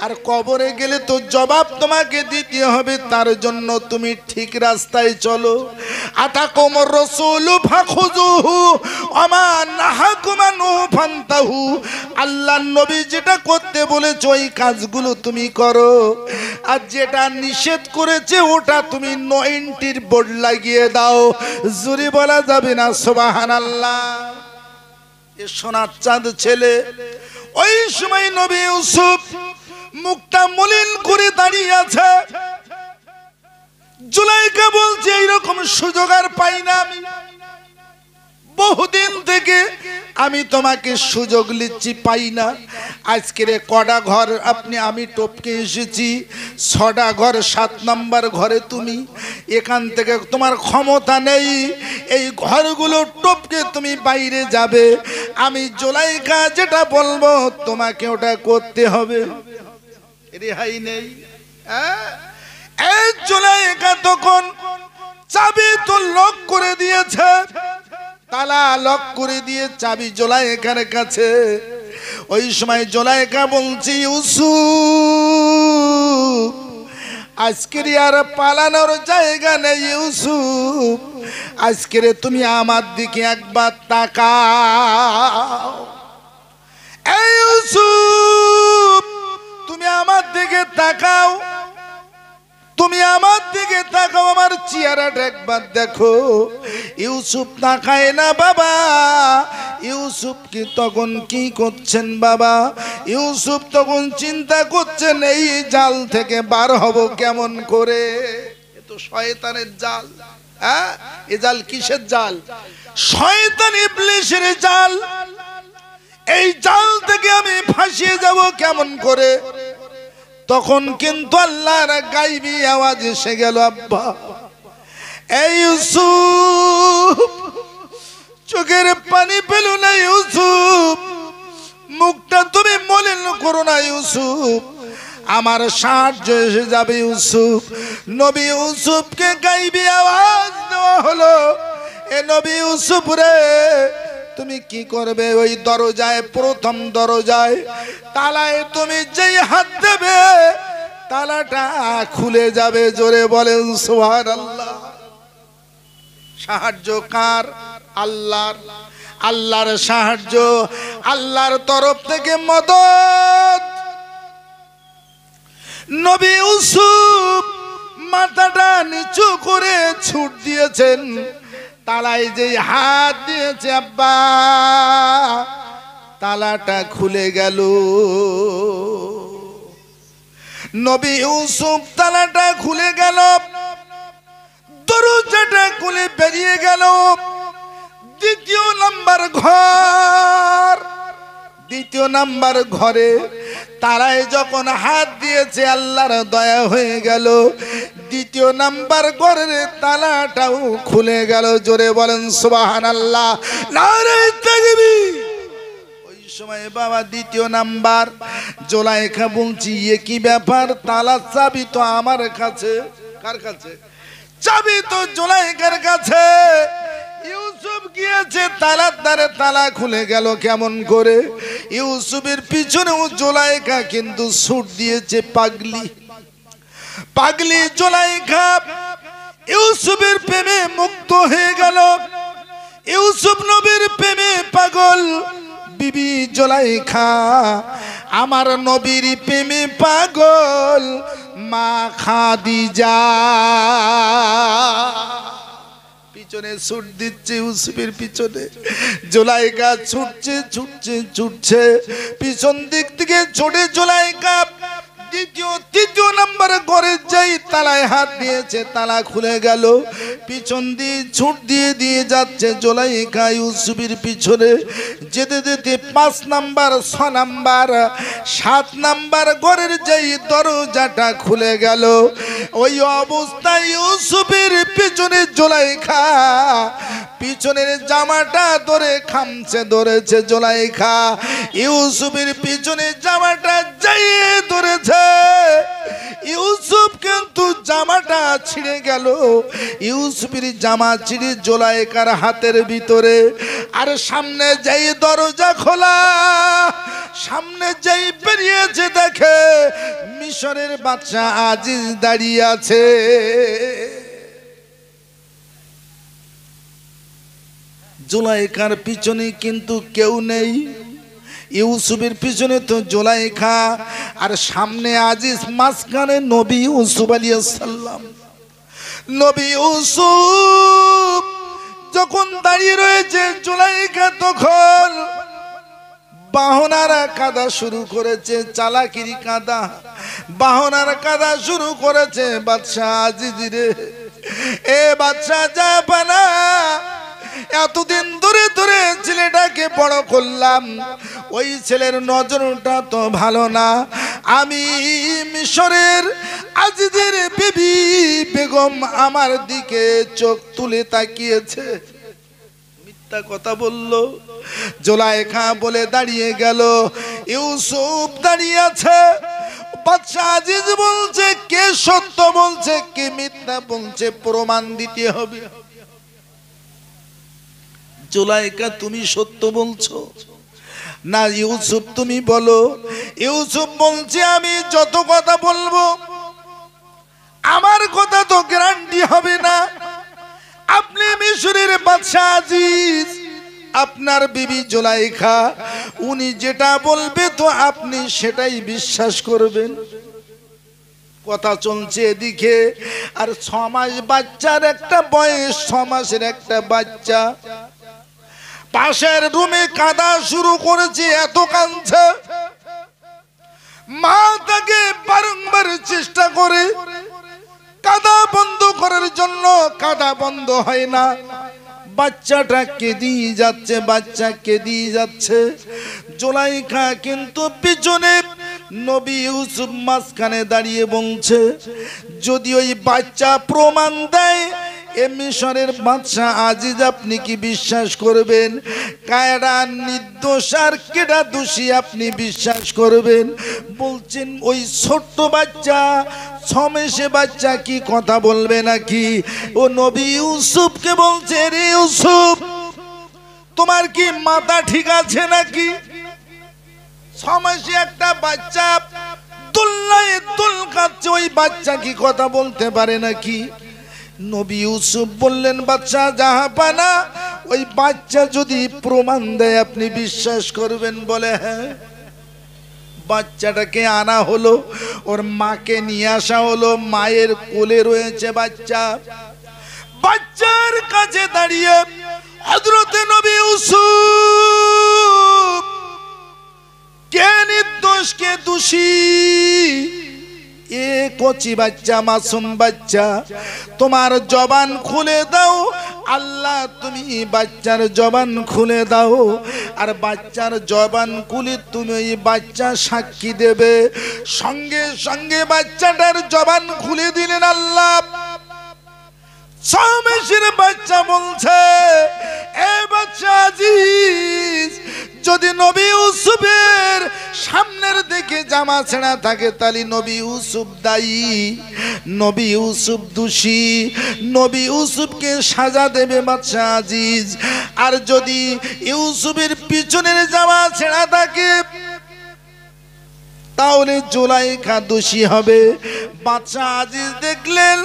Speaker 1: আর কবরে গেলে তো জবাব তোমাকে দিতে হবে। তার জন্য তুমি ঠিক রাস্তায় চলো। আতাকুমুর রাসূলু ফাখুযুহু ওয়া নাহাকুম আনহু ফান্তাহু। আল্লাহর নবী যেটা করতে বলেছে ওই কাজগুলো তুমি করো, আর যেটা নিষেধ করেছে ওটা তুমি 90 বোর্ড লাগিয়ে দাও। জোরে বলা যাবে না সুবহানাল্লাহ। এ সোনার চাঁদ ছেলে। ওই সময় নবী ইউসুফ মুখটা মলিন করে দাঁড়িয়ে আছে। জুলাইখা বলছে এইরকম সুযোগ আর পাই না আমি, বহুদিন থেকে আমি তোমাকে সুযোগ লিচ্ছি, পাই না। আজকের কটা ঘর আপনি আমি টপকে এসেছি, 6টা ঘর, 7 নম্বর ঘরে তুমি। এখান থেকে তোমার ক্ষমতা নেই, এই ঘরগুলো টপকে তুমি বাইরে যাবে। আমি জুলাইখা যেটা বলবো তোমাকে ওটা করতে হবে, রেহাই নেই। এই জুলাইখা তখন চাবি তো লক করে দিয়েছে, তালা লক করে দিয়ে চাবি জুলাইখার কাছে। ওই সময় জুলাইখা বলছি ইউসুফ আজকের আর পালানোর জায়গা নেই। ইউসুফ আজকের তুমি আমার দিকে একবার তাকাও। এই ইউসুফ তুমি আমার দিকে তাকাও, তুমি আমার দিকে তাকাও, আমার চেহারাটা একবার দেখো। ইউসুফ তাকায় না বাবা। ইউসুফ কি তখন কি করছেন বাবা? ইউসুফ তখন চিন্তা করছেন এই জাল থেকে বার হব কেমন করে। এ তো শয়তানের জাল। হ্যাঁ, এ জাল কিসের জাল? শয়তান ইবলিসের জাল। এই জাল থেকে আমি ফাঁসিয়ে যাব কেমন করে? তখন কিন্তু আল্লাহর গায়বী আওয়াজ এসে গেল, আব্বা এই ইউসুফ চোখের পানি পেল না। ইউসুফ মুখটা তুমি মলিন করো না। ইউসুফ আমার সাহায্য এসে যাবে। ইউসুফ নবী ইউসুফকে গায়বী আওয়াজ দেওয়া হলো, এ নবী ইউসুফ রে তুমি কি করবে? ওই দরজায়, প্রথম দরজায় তালায় তুমি যেই হাত দেবে তালাটা খুলে যাবে। জোরে বলেন সুবহানাল্লাহ। সাহায্য কার? আল্লাহর। আল্লাহর সাহায্য, আল্লাহর তরফ থেকে মদদ। নবী ইউসুফ মাথাটা নিচু করে ছুট দিয়েছেন, তালায় যেই হাত দিয়েছে আব্বা তালাটা খুলে গেল। নবী ইউসুফ তালাটা খুলে গেল, দরজাটা খুলে বেরিয়ে গেল। দ্বিতীয় নাম্বার ঘর, দ্বিতীয় নাম্বার ঘরে তারাই যখন হাত দিয়েছে আল্লাহর দয়া হয়ে গেল। দ্বিতীয় নাম্বার ঘরের তালাটাও খুলে গেল। জোরে বলেন সুবহানাল্লাহ, নারে তাকবীর। ওই সময় বাবা দ্বিতীয় নাম্বার জুলাইখা বলছি এ কি ব্যাপার? তালার চাবি তো আমার কাছে। কার কাছে? চাবি তো জুলাইখার কাছে। ইউসুফ লুকিয়েছে তালার দ্বারে, তালা খুলে গেল কেমন করে? ইউসুফের পিছনেও জুলাইখা কিন্তু ছুট দিয়েছে পাগলি। পাগলি জুলাইখা ইউসুফের প্রেমে মুক্ত হয়ে গেল। ইউসুফ নবীর প্রেমে পাগল বিবি জুলাইখা, আমার নবীর প্রেমে পাগল মা খাদিজা। পিছনে ছুট দিচ্ছে ইউসুফের পিছনে। জুলাইখা ছুটছে ছুটছে ছুটছে, পিছন দিক থেকে ছুটে জুলাইখা দ্বিতীয় তৃতীয় নম্বর ঘরে যাই তালায় হাত দিয়েছে, তালা খুলে গেল। পিছন দিয়ে ছুট দিয়ে দিয়ে যাচ্ছে জুলাইখা ইউসুফের পিছনে। যেতে যেতে 5 নাম্বার 6 নাম্বার 7 নাম্বার ঘরের যাই দরজাটা খুলে গেল। ওই অবস্থায় ইউসুফের পিছনে জুলাইখা পিছনের জামাটা ধরে খামচে ধরেছে। জুলাইখা ইউসুফের পিছনে জামাটা যাইয়ে ধরেছে। ইউসুফ কিন্তু জামাটা ছিঁড়ে গেল। ইউসুফের জামা ছিঁড়ে জুলাইখার হাতের ভিতরে। আর সামনে যাই দরজা খোলা, সামনে যাই বেরিয়েছে, দেখে মিশরের বাদশা আজিজ দাঁড়িয়ে আছে। জুলাইখার পিছনে কিন্তু কেউ নেই। ইউসুফের পিছনে তো জুলাইখা, আর সামনে আজিজ, মাঝখানে নবী ইউসুফ আলাইহিস সালাম। নবী ইউসুফ যখন দাঁড়িয়ে রয়েছে, জুলাইখা তখন বাহনারা কাঁদা শুরু করেছে, চালাকিরি কাঁদা, বাহনার কাঁদা শুরু করেছে। বাদশা আজিজ রে, এ বাদশা জাপানা, এতদিন ধরে ধরে ছেলেটাকে বড় করলাম, ওই ছেলের নজরটা তো ভালো না। আমি মিশরের আজিজের বিবি বেগম আমার দিকে চোখ তুলে তাকিয়েছে, মিথ্যা কথা বলল। জুলাইখা বলে দাঁড়িয়ে গেল। ইউসুফ দাঁড়িয়ে আছে। বাদশা আজিজ বলছে, কে সত্য বলছে কে মিথ্যা বলছে প্রমাণ দিতে হবে। জুলাইখা তুমি সত্য বলছো না ইউসুফ তুমি বলো। ইউসুফ বলছে, আমি যত কথা বলবো আমার কথা তো গ্যারান্টি হবে না। আপনি মিশরের বাদশা আজিজ, আপনার বিবি জুলাইখা, উনি যেটা বলবে তো আপনি সেটাই বিশ্বাস করবেন। কথা চলছে এদিকে। আর 6 মাস বাচ্চার একটা বয়স, 6 মাসের একটা বাচ্চা পাশের রুমে কাঁদা শুরু করেছে। এত কাঁদছে, মা তাকে বারংবার চেষ্টা করে কাঁদা বন্ধ করার জন্য, কাঁদা বন্ধ হয় না। বাচ্চাটা কেঁদেই যাচ্ছে, বাচ্চা কেঁদেই যাচ্ছে। জুলাইখা কিন্তু পিছনে, নবী ইউসুফ মাঝখানে দাঁড়িয়ে বলছে, যদি ওই বাচ্চা প্রমাণ দেয় এ মিশরের বাদশা আজিজ, আপনি কি বিশ্বাস করবেন? কায়রা নির্দোষ আর কেডা দোষী আপনি বিশ্বাস করবেন? বলছেন ওই ছোট্ট বাচ্চা, 6 মাসে বাচ্চা কি কথা বলবে নাকি? ও নবী ইউসুফকে বলছে, রে ইউসুফ, তোমার কি মাথা ঠিক আছে নাকি? 6 মাসে একটা বাচ্চা দুল্লায় দুল কাঁদছে, ওই বাচ্চা কি কথা বলতে পারে নাকি? নবী ইউসুফ বললেন, বাচ্চা জাহাপানা, ওই বাচ্চা যদি প্রমাণ দেয় আপনি বিশ্বাস করবেন? বলে হ্যাঁ। বাচ্চাটাকে আনা হলো, ওর মাকে নিয়ে আসা হলো, মায়ের কোলে রয়েছে বাচ্চা। বাচ্চার কাছে দাঁড়িয়ে হযরতে নবী ইউসুফ, কে নির্দোষ কে দোষী? এ কচি বাচ্চা, মাসুম বাচ্চা, তোমার জবান খুলে দাও। আল্লাহ, তুমি বাচ্চার জবান খুলে দাও, আর বাচ্চার জবান খুলে তুমি ওই বাচ্চা সাক্ষী দেবে। সঙ্গে সঙ্গে বাচ্চাটার জবান খুলে দিলেন আল্লাহ। 6 মাসের বাচ্চা বলছে, এ বাচ্চা আজিজ, যদি নবী ইউসুফের সামনের দিকে জামা ছেঁড়া থাকে তাহলে নবী ইউসুফ দায়ী, নবী ইউসুফ দোষী, নবী ইউসুফকে সাজা দেবে বাদশা আজিজ। আর যদি ইউসুফের পিছনের জামা ছেঁড়া থাকে তাহলে জুলাইখা দোষী হবে। বাদশা আজিজ দেখলেন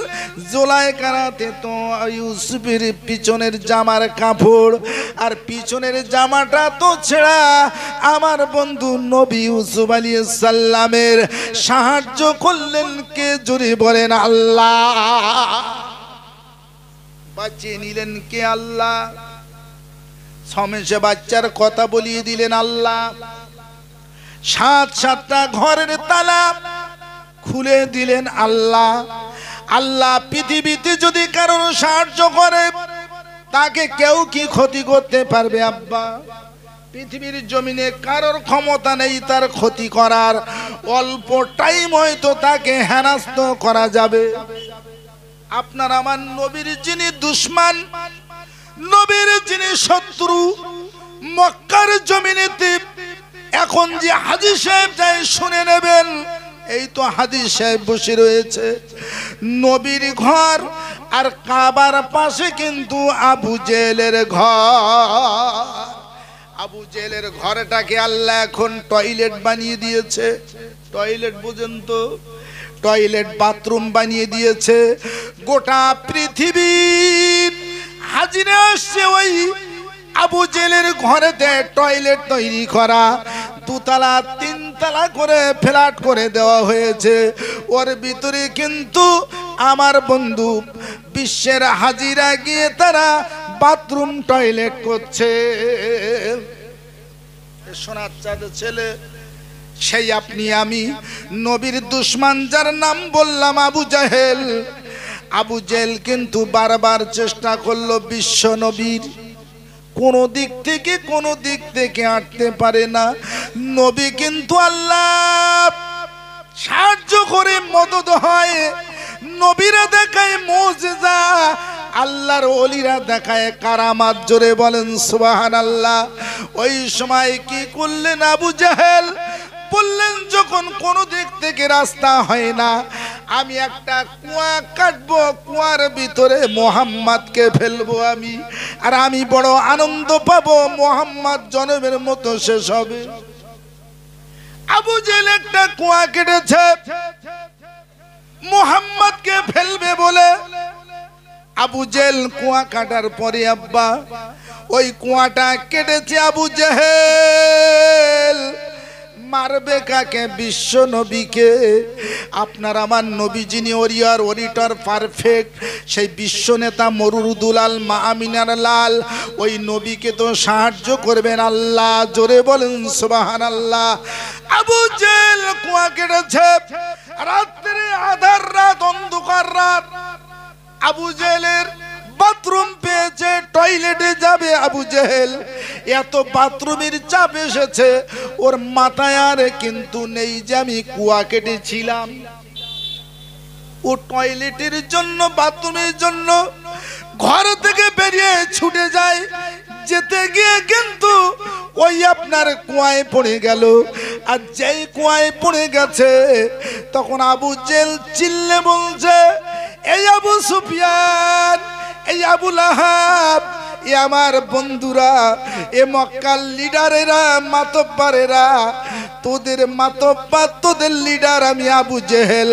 Speaker 1: জুলাইখার হাতে তো ইউসুফের পিছনের জামার কাপড়, আর পিছনের জামাটা তো ছেঁড়া। আমার বন্ধু নবী ইউসুফ আলাইহিস সালামের সাহায্য করলেন কে? জোরে বলেন আল্লাহ। বাঁচিয়ে নিলেন কে? আল্লাহ। সমেশে বাচ্চার কথা বলিয়ে দিলেন আল্লাহ। 7-7টা ঘরের তালা খুলে দিলেন আল্লাহ। আল্লাহ পৃথিবীতে যদি কারোর সাহায্য করে তাকে কেউ কি ক্ষতি করতে পারবে আব্বা? পৃথিবীর জমিনে কারোর ক্ষমতা নেই তার ক্ষতি করার। অল্প টাইম হয়তো তাকে হেনস্থ করা যাবে। আপনার আমার নবীর যিনি দুশমন, নবীর যিনি শত্রু, মক্কার জমিনেতে এখন যে হাজী সাহেব যাই শুনে নেবেন। এই তো হাজী সাহেব বসে রয়েছে। নবীর ঘর আর কাবার পাশে কিন্তু আবু জেলের ঘর। আবু জেলের ঘরটাকে আল্লাহ এখন টয়লেট বানিয়ে দিয়েছে। টয়লেট বুঝেন তো? টয়লেট বাথরুম বানিয়ে দিয়েছে। গোটা পৃথিবীর হাজিরা আসছে ওই আবু জেলের ঘরেতে টয়লেট তৈরি করা। 2তলা 3তলা করে ফ্ল্যাট করে দেওয়া হয়েছে। ওর ভিতরে কিন্তু আমার বন্ধু বিশ্বের হাজিরা গিয়ে তারা বাথরুম টয়লেট করছে। সোনার চাঁদ ছেলে সেই আপনি আমি, নবীর দুশমন যার নাম বললাম আবু জাহেল। আবু জেহেল কিন্তু বারবার চেষ্টা করলো বিশ্ব নবীর, কোন দিক থেকে আটতে পারে না। নবী কিন্তু আল্লাহ সাহায্য করে, মদদ হয়। নবীরা দেখায় মুজিজা, আল্লাহর ওলিরা দেখায় কারামাত। জোরে বলেন সুবহানাল্লাহ। ওই সময় কি করলেন আবু জাহেল? বললেন যখন কোন দিক থেকে রাস্তা হয় না, আমি একটা কুয়া কাটবো, কুয়ার ভিতরে মোহাম্মদকে ফেলবো আমি, আর আমি বড় আনন্দ পাবো, মোহাম্মদ জনমের মতো শেষ হবে। আবু জেহেল একটা কুয়া কেটেছে মোহাম্মদকে ফেলবে বলে। আবু জেহেল কুয়া কাটার পরে আব্বা ওই কুয়াটা কেটেছে আবু জেহেল। মারবে কাকে? বিশ্ব নবীকে। আপনার আমার নবী যিনি ওরিয়ার ওরিটার পারফেক্ট, সেই বিশ্ব নেতা মরুরুদুল আল মাআমিনার লাল, ওই নবীকে তো সাহায্য করবেন আল্লাহ। জোরে বলেন সুবহানাল্লাহ। আবু জেহেল কুয়া কেটেছে, রাত্রে আধার রাত, অন্ধকার রাত। আবু জেহেলের বাথরুম পেয়েছে, টয়লেটে যাবে আবু জেহেল। এত বাথরুমের চাপ এসেছে ওর মাথায় আর কিন্তু নেই যে আমি কুয়া কেটেছিলাম। ও টয়লেটের জন্য, বাথরুমের জন্য ঘর থেকে বেরিয়ে ছুটে যায়। যেতে গিয়ে কিন্তু ওই আপনার কুয়ায় পড়ে গেল। আর যেই কুয়ায় পড়ে গেছে তখন আবু জেহেল চিল্লে বলছে, এই আবু সুফিয়ান, এই আবু লাহাব, এ আমার বন্ধুরা, এ মক্কার লিডারেরা, মাতব্বরেরা, তোদের মাতব্বর, তোদের লিডার আমি আবু জেহেল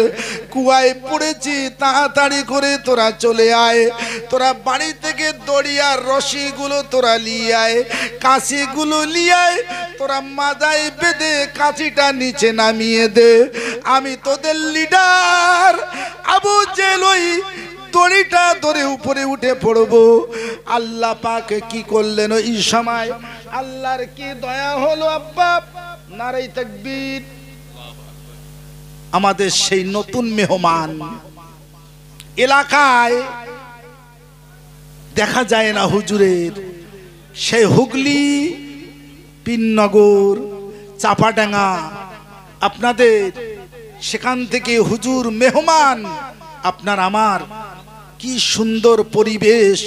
Speaker 1: কুয়ায় পড়েছি, তাড়াতাড়ি করে তোরা চলে আয়। তোরা বাড়ি থেকে দড়িয়ার রশিগুলো তোরা নিয়ে আয়, কাঁচিগুলো নিয়ে আয়, তোরা মাজায় বেঁধে কাঁচিটা নিচে নামিয়ে দে। আমি তোদের লিডার আবু জেহেল ওই দড়িটা ধরে উপরে উঠে পড়বো। আল্লাহ পাক কি করলেন ওই সময়? আল্লাহর কি দয়া হলো আব্বা! নারে তাকবীর। আমাদের সেই নতুন মেহমান এলাকায় দেখা যায় না হুজুরের, সেই হুগলি, পিননগর, চাপাডাঙ্গা, আপনাদের সেখান থেকে হুজুর মেহমান। আপনার আমার কি সুন্দর পরিবেশ,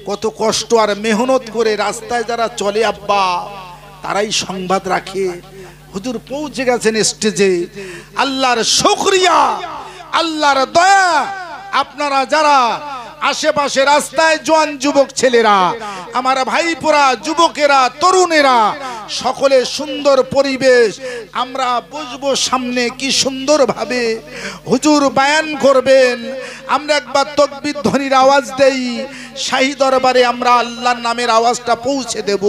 Speaker 1: কত কষ্ট আর মেহনত করে রাস্তায় যারা চলে আব্বা, তারাই সংবাদ রাখে হুজুর পৌঁছে গেছেন স্টেজে। আল্লাহর শুকরিয়া, আল্লাহর দয়া। আপনারা যারা আশেপাশে রাস্তায় জোয়ান যুবক ছেলেরা, আমার ভাইপোরা, যুবকেরা, তরুণেরা, সকলে সুন্দর পরিবেশ, আমরা বসবো সামনে, কি সুন্দর ভাবে হুজুর বয়ান করবেন। আমরা একবার তাকবীর ধ্বনির আওয়াজ দেই, শাহী দরবারে আমরা আল্লাহর নামের আওয়াজটা পৌঁছে দেব।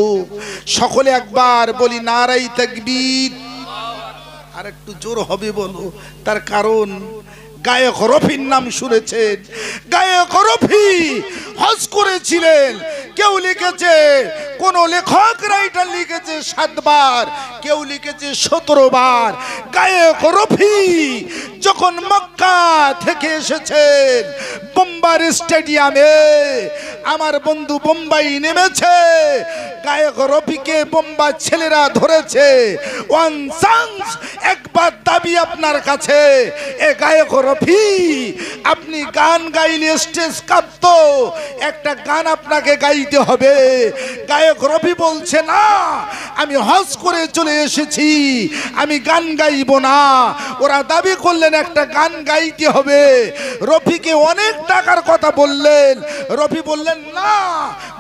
Speaker 1: সকলে একবার বলি নারাই তাকবীর। আর একটু জোর হবে বলো, তার কারণ গায়ক রফির নাম শুনেছেন। গায়ক রফি হজ করেছিলেন। কেউ লিখেছে, কোন লেখক রাইটার লিখেছে 7 বার, কেউ লিখেছে 17 বার। গায়ক রফি যখন মক্কা থেকে এসেছেন বোম্বার স্টেডিয়ামে, আমার বন্ধু বোম্বাই নেমেছে, গায়ক রফিকে বোম্বার ছেলেরা ধরেছে। ওয়ান চান্স, একবার দাবি আপনার কাছে, এ গায়ক রফি আপনি গান গাইলে স্টেজ কাঁপতো, একটা গান আপনাকে গাইতে হবে। গায়ক রফি বলছে না, আমি হজ করে চলে এসেছি, আমি গান গাইব না। ওরা দাবি করলেন একটা গান গাইতে হবে। রফিকে অনেক টাকার কথা বললেন, রফি বললেন না,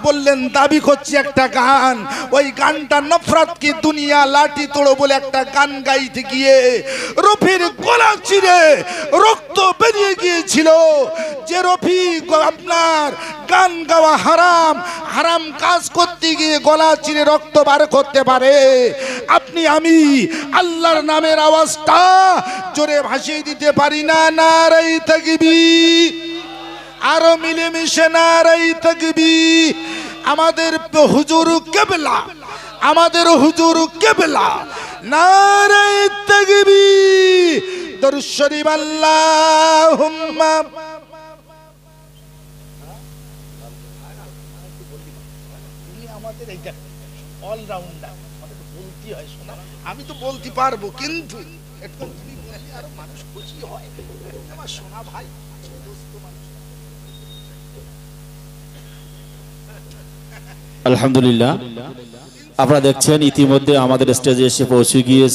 Speaker 1: বললেন দাবি করছি একটা গান। ওই গানটা নফরত কি দুনিয়া লাঠি তোড়ো বলে একটা গান গাইতে গিয়ে রফির গলা চিরে রক্ত বেরিয়ে গিয়েছিল। যে রফি আপনার গান গাওয়া হারাম, হারাম কাজ করতে গিয়ে গলা চিরে রক্ত বার করতে পারে, আপনি আমি আল্লাহর নামের আওয়াজটা জোরে ভাসিয়ে দিতে পারি না? নারাই তাকবীর। আরো মিলেমিশে নারাই তাকবীর। আমাদের হুজুর কিবলা, আমাদের হুজুর কিবলা, নারাই তাকবীর। দরুদ শরীফ আল্লাহুম্মা। আমাদের এইটা অলরাউন্ডার, আমাদের বলতে হয় শোনা, আমি তো বলতে পারবো, কিন্তু একটু তুমি বললে আরো মানুষ খুশি হয়। আমার শোনা ভাই,
Speaker 2: আলহামদুলিল্লাহ, আপনারা দেখছেন ইতিমধ্যে আমাদের স্টেজে এসে পৌঁছে গিয়েছে